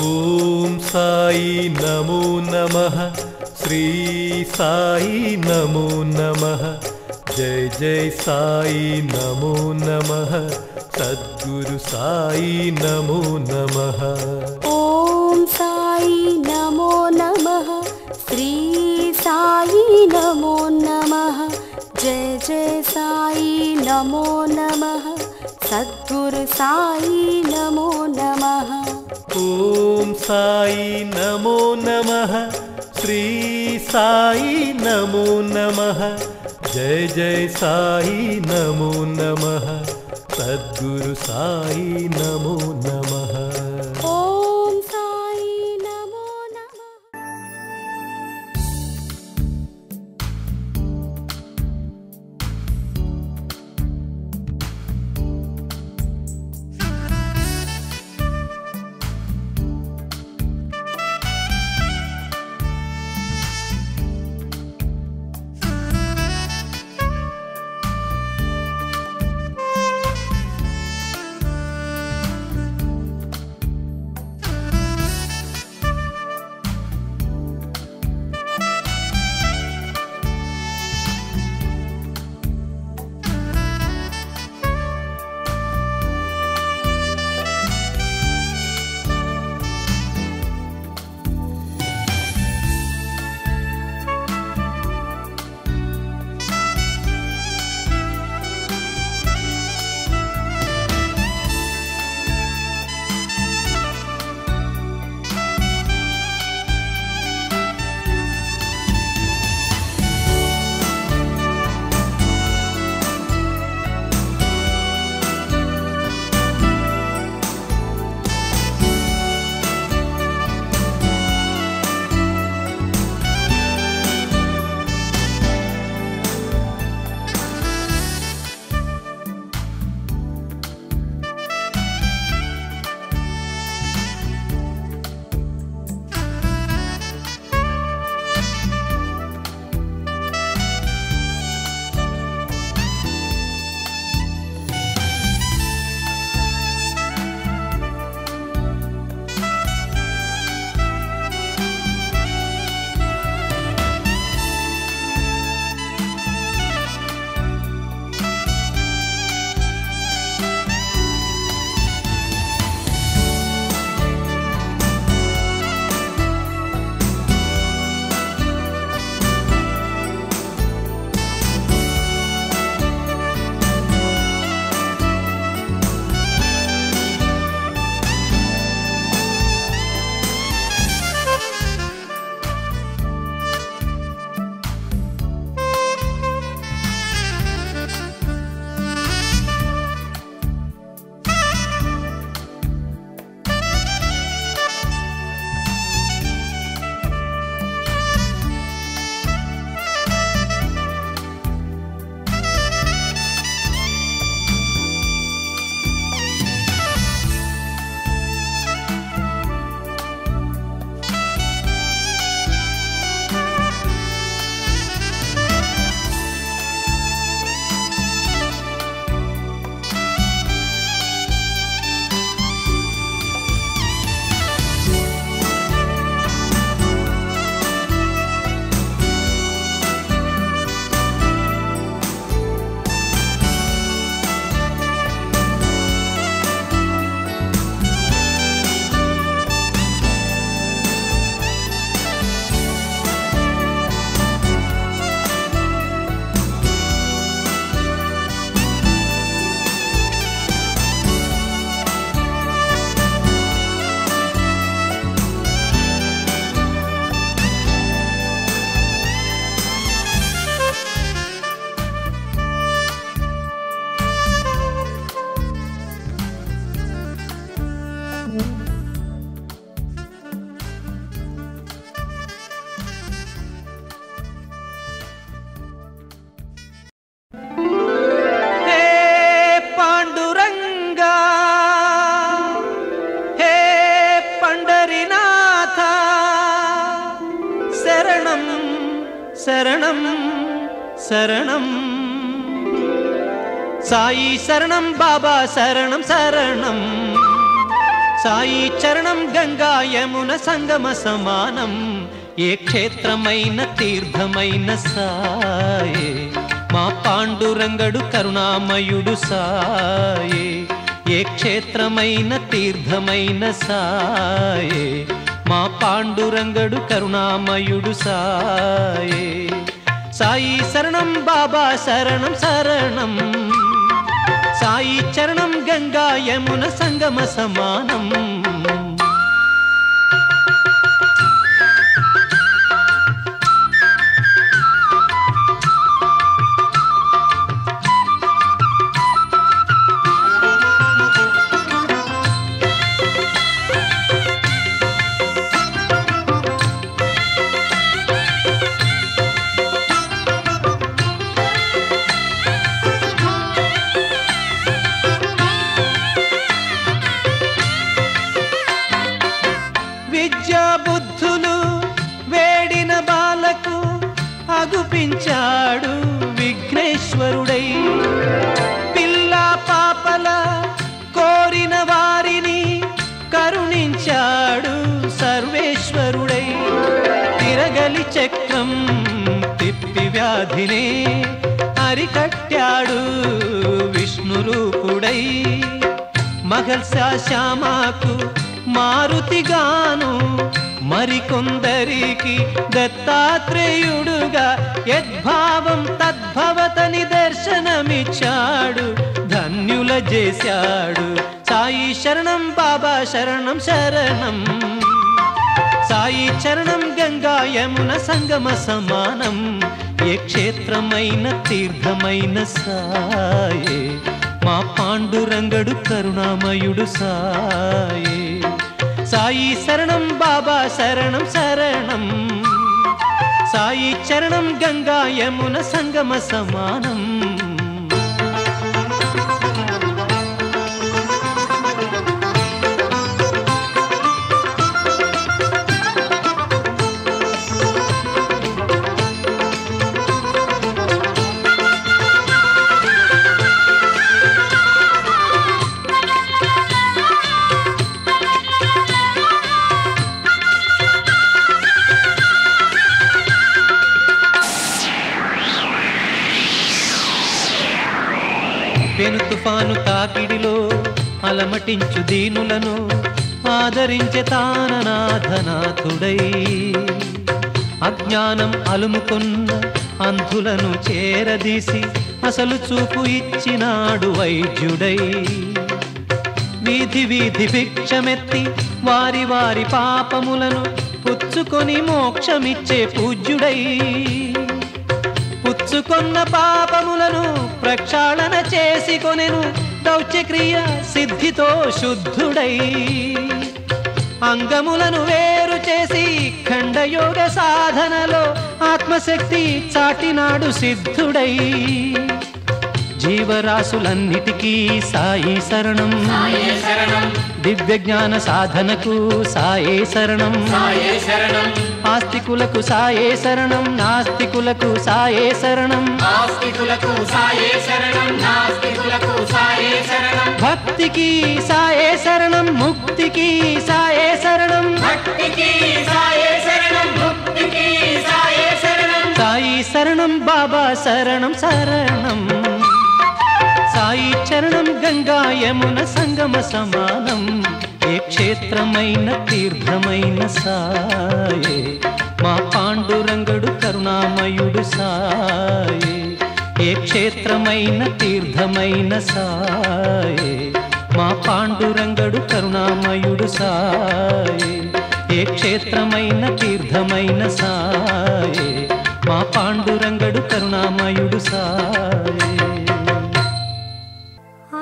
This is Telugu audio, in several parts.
ओम साई नमो नमः, श्री साई नमो नमः, जय जय साई नमो नमः, सद्गुरु साई नमो नमः। ओम साई नमो नमः, श्री साई नमो नमः, जय जय साई नमो नमः, सद्गुरु साई नमो नमः। ओम साई नमो नमः, श्री साई नमो नमः, जय जय साई नमो नमः, सद्गुरु साई नमो नमः। ओम साई नमो नमः। शरणं शरणं साई शरणं बाबा शरणं शरणं సాయి చరణం గంగా యమున సంగమ సమానం, ఏ క్షేత్రమైన తీర్థమైన సాయే, మా పాండురంగడు కరుణామయుడు సాయే. ఏ క్షేత్రమైన తీర్థమైన సాయే, మా పాండురంగడు కరుణామయుడు సాయే. సాయి శరణం బాబా శరణం శరణం, సాయి చరణం గంగా యమున సంగమ సమానం. బుద్ధులు వేడిన బాలకు అగుపించాడు విఘ్నేశ్వరుడై, పిల్ల పాపల కోరిన వారిని కరుణించాడు సర్వేశ్వరుడై. తిరగలి చక్రం తిప్పి వ్యాధినే అరికట్టాడు విష్ణురూపుడై. మగల్సా శ్యామాకు మారుతిగాను మరికొందరికి దత్తాత్రేయుడుగా యద్భావం తద్భవతని దర్శనమిచ్చాడు, ధన్యుల చేశాడు. సాయి శరణం బాబా శరణం శరణం, సాయి చరణం గంగా యమున సంగమ సమానం. ఏ క్షేత్రమైన తీర్థమైన సాయే, మా పాండురంగడు కరుణామయుడు సాయే. సాయి శరణం బాబా శరణం శరణం, సాయి చరణం గంగా యమున సంగమ సమానం. పెను తుఫాను తాకిడిలో అలమటించు దీనులను ఆదరించే తాననాథనాథుడై, అజ్ఞానం అలుముకున్న అంధులను చేరదీసి అసలు చూపు ఇచ్చినాడు వైద్యుడై. వీధి వీధి భిక్షమెత్తి వారి వారి పాపములను పుచ్చుకొని మోక్షమిచ్చే పూజ్యుడై, పుచ్చుకొన్న పాపములను ప్రక్షాళన చేసి కొనెను దౌత్యక్రియ సిద్ధితో శుద్ధుడై. అంగములను వేరు చేసి ఖండయోగ సాధనలో ఆత్మశక్తి చాటినాడు సిద్ధుడై. జీవరాశులన్నిటికీ సాయి శరణం, దివ్య జ్ఞాన సాధనకు సాయే శరణం, ఆస్తికులకు సాయే శరణం, నాస్తికులకు సాయే శరణం, భక్తికి సాయే శరణం, ముక్తికి సాయే శరణం, సాయి శరణం బాబా శరణం శరణం. సాయి చరణం గంగా యమున సంగమ సమానం. ఏ క్షేత్రమైన తీర్థమైన సాయే, మా పాండురంగడు కరుణామయుడు సాయే. ఏ క్షేత్రమైన తీర్థమైన సాయే, మా పాండురంగడు కరుణామయుడు సాయే. ఏ క్షేత్రమైన తీర్థమైన సాయే, మా పాండురంగడు కరుణామయుడు సాయే. ఆ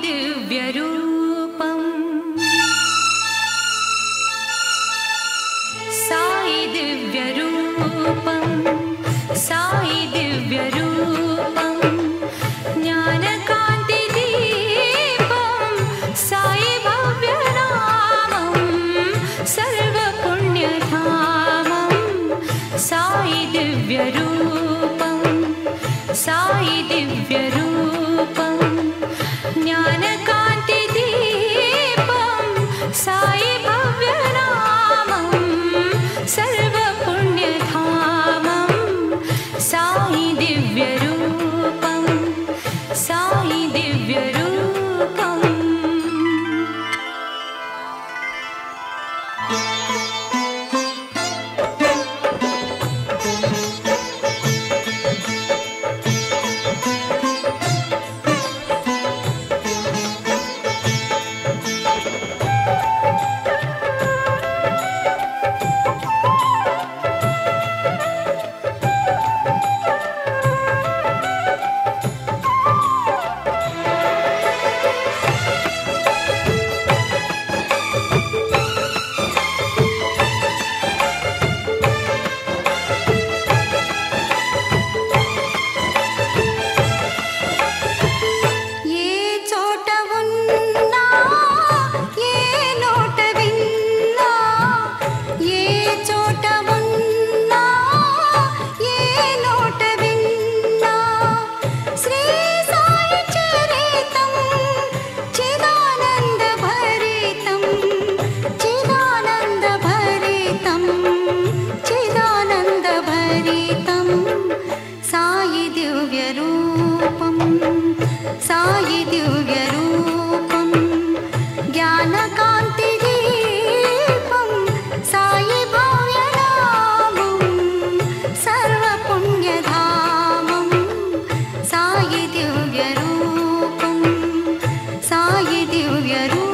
दिव्यरूपम् साई दिव्यरूपम् साई दिव्यरूपम् ज्ञानकान्तिदीपं साई भव्यनामं सर्वपुण्यधामं साई दिव्यरूपं साई दिव्यरूपं ज्ञानकान्तिदीपं साई भव्यनामं सर्वपुण्यधामं साई दिव्यरूपं साई दिव्यरूपम् साई दिव्यरूपं ज्ञानकान्तिदीपं साई भव्यनामं सर्वपुण्यधामं साई दिव्यरूपं साई दिव्यरूपम्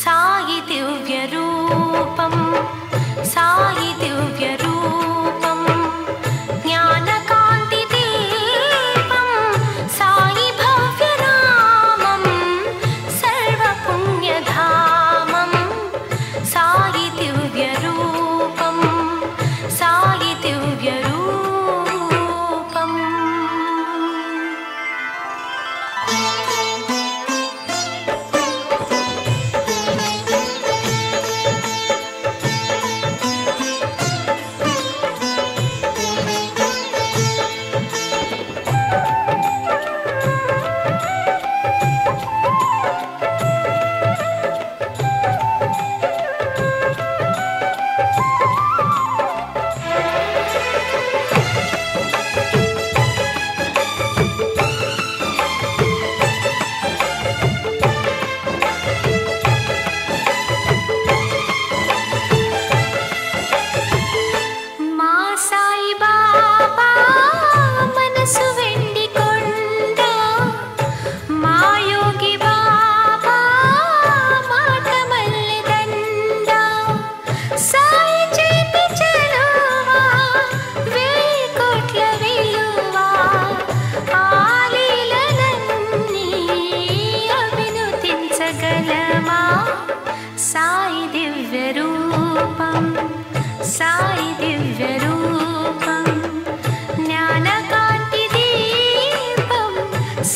साई दिव्यरूपं साई दिव्यरूपं ज्ञानकान्तिदीपं साई भव्यनामं सर्वपुण्यधामं साई दिव्यरूपं साई दिव्यरूपम् साई दिव्यरूपं ज्ञानकान्तिदीपं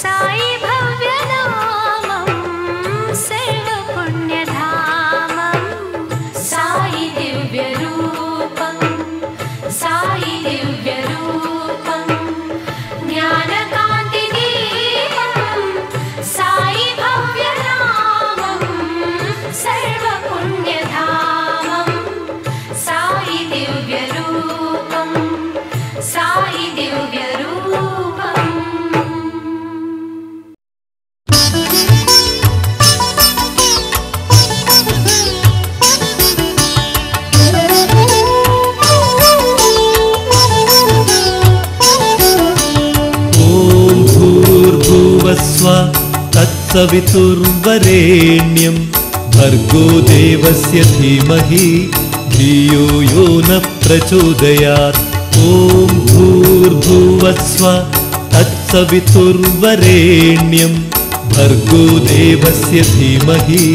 साई दिव्यरूपम् तत्सवितुर्वरेण्यं भर्गो देवस्य धीमहि धियो यो न प्रचोदयात् ॐ भूर्भुवस्व तत्सवितुर्वरेण्यं भर्गो देवस्य धीमहि